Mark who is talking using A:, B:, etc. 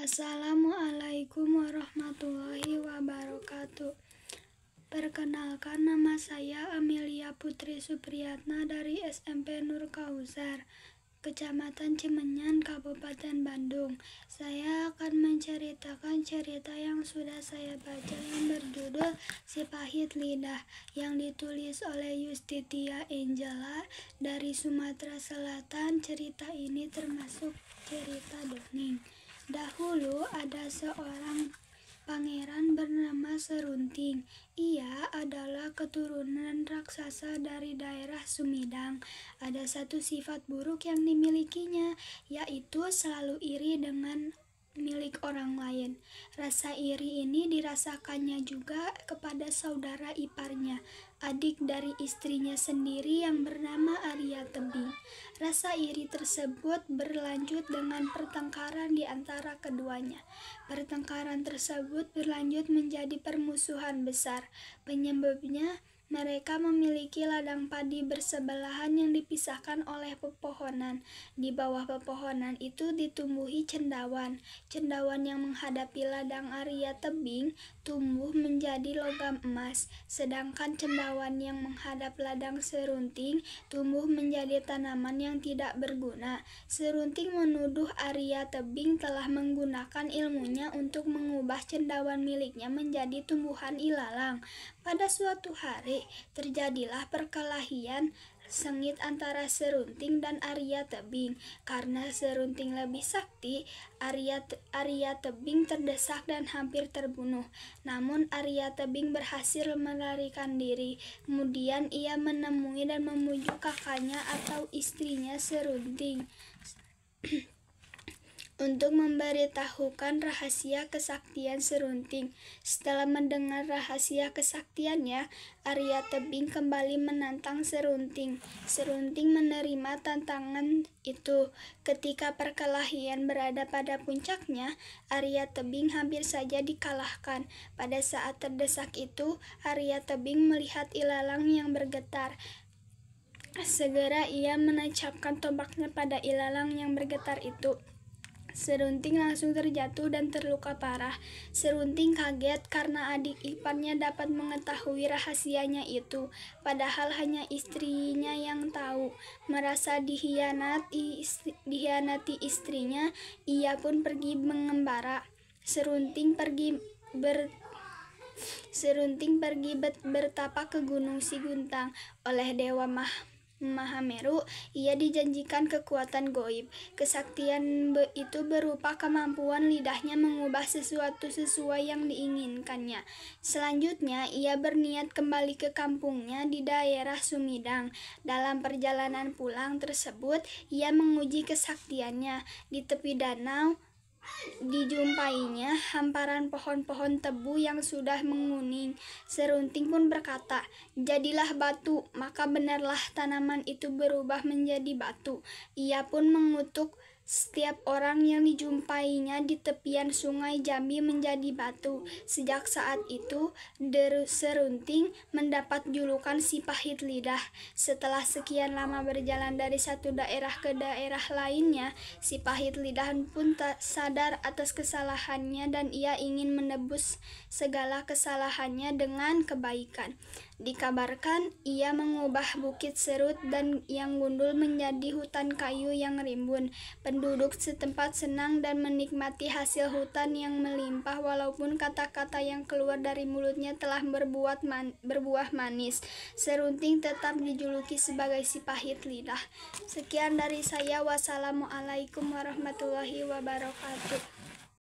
A: Assalamualaikum warahmatullahi wabarakatuh. Perkenalkan, nama saya Amelia Putri Supriyatna dari SMP Nur Kausar, Kecamatan Cimenyan, Kabupaten Bandung. Saya akan menceritakan cerita yang sudah saya baca yang berjudul Si Pahit Lidah, yang ditulis oleh Yustitia Angela dari Sumatera Selatan. Cerita ini termasuk cerita dongeng. Dahulu ada seorang pangeran bernama Serunting. Ia adalah keturunan raksasa dari daerah Sumedang. Ada satu sifat buruk yang dimilikinya, yaitu selalu iri dengan milik orang lain. Rasa iri ini dirasakannya juga kepada saudara iparnya, adik dari istrinya sendiri yang bernama Arya Tebing. Rasa iri tersebut berlanjut dengan pertengkaran di antara keduanya. Pertengkaran tersebut berlanjut menjadi permusuhan besar. Penyebabnya, mereka memiliki ladang padi bersebelahan yang dipisahkan oleh pepohonan. Di bawah pepohonan itu ditumbuhi cendawan. Cendawan yang menghadapi ladang Arya Tebing tumbuh menjadi logam emas, sedangkan cendawan yang menghadap ladang Serunting tumbuh menjadi tanaman yang tidak berguna. Serunting menuduh Arya Tebing telah menggunakan ilmunya untuk mengubah cendawan miliknya menjadi tumbuhan ilalang. Pada suatu hari, terjadilah perkelahian sengit antara Serunting dan Arya Tebing. Karena Serunting lebih sakti, Arya Tebing terdesak dan hampir terbunuh. Namun Arya Tebing berhasil melarikan diri. Kemudian ia menemui dan memujuk kakaknya atau istrinya Serunting untuk memberitahukan rahasia kesaktian Serunting. Setelah mendengar rahasia kesaktiannya, Arya Tebing kembali menantang Serunting. Serunting menerima tantangan itu. Ketika perkelahian berada pada puncaknya, Arya Tebing hampir saja dikalahkan. Pada saat terdesak itu, Arya Tebing melihat ilalang yang bergetar. Segera ia menancapkan tombaknya pada ilalang yang bergetar itu. Serunting langsung terjatuh dan terluka parah. Serunting kaget karena adik iparnya dapat mengetahui rahasianya itu, padahal hanya istrinya yang tahu. Merasa dihianati istrinya, ia pun pergi mengembara. Serunting pergi bertapa ke Gunung Siguntang. Oleh Dewa Mahameru, ia dijanjikan kekuatan goib. Kesaktian itu berupa kemampuan lidahnya mengubah sesuatu sesuai yang diinginkannya. Selanjutnya, ia berniat kembali ke kampungnya di daerah Sumedang. Dalam perjalanan pulang tersebut, ia menguji kesaktiannya. Di tepi danau dijumpainya hamparan pohon-pohon tebu yang sudah menguning. Serunting pun berkata, "Jadilah batu," maka benarlah tanaman itu berubah menjadi batu. Ia pun mengutuk setiap orang yang dijumpainya di tepian sungai Jambi menjadi batu. Sejak saat itu, Serunting mendapat julukan Si Pahit Lidah. Setelah sekian lama berjalan dari satu daerah ke daerah lainnya, Si Pahit Lidah pun tak sadar atas kesalahannya dan ia ingin menebus segala kesalahannya dengan kebaikan. Dikabarkan ia mengubah Bukit Serut dan yang gundul menjadi hutan kayu yang rimbun. Penduduk setempat senang dan menikmati hasil hutan yang melimpah walaupun kata-kata yang keluar dari mulutnya telah berbuah manis. Serunting tetap dijuluki sebagai Si Pahit Lidah. Sekian dari saya. Wassalamualaikum warahmatullahi wabarakatuh.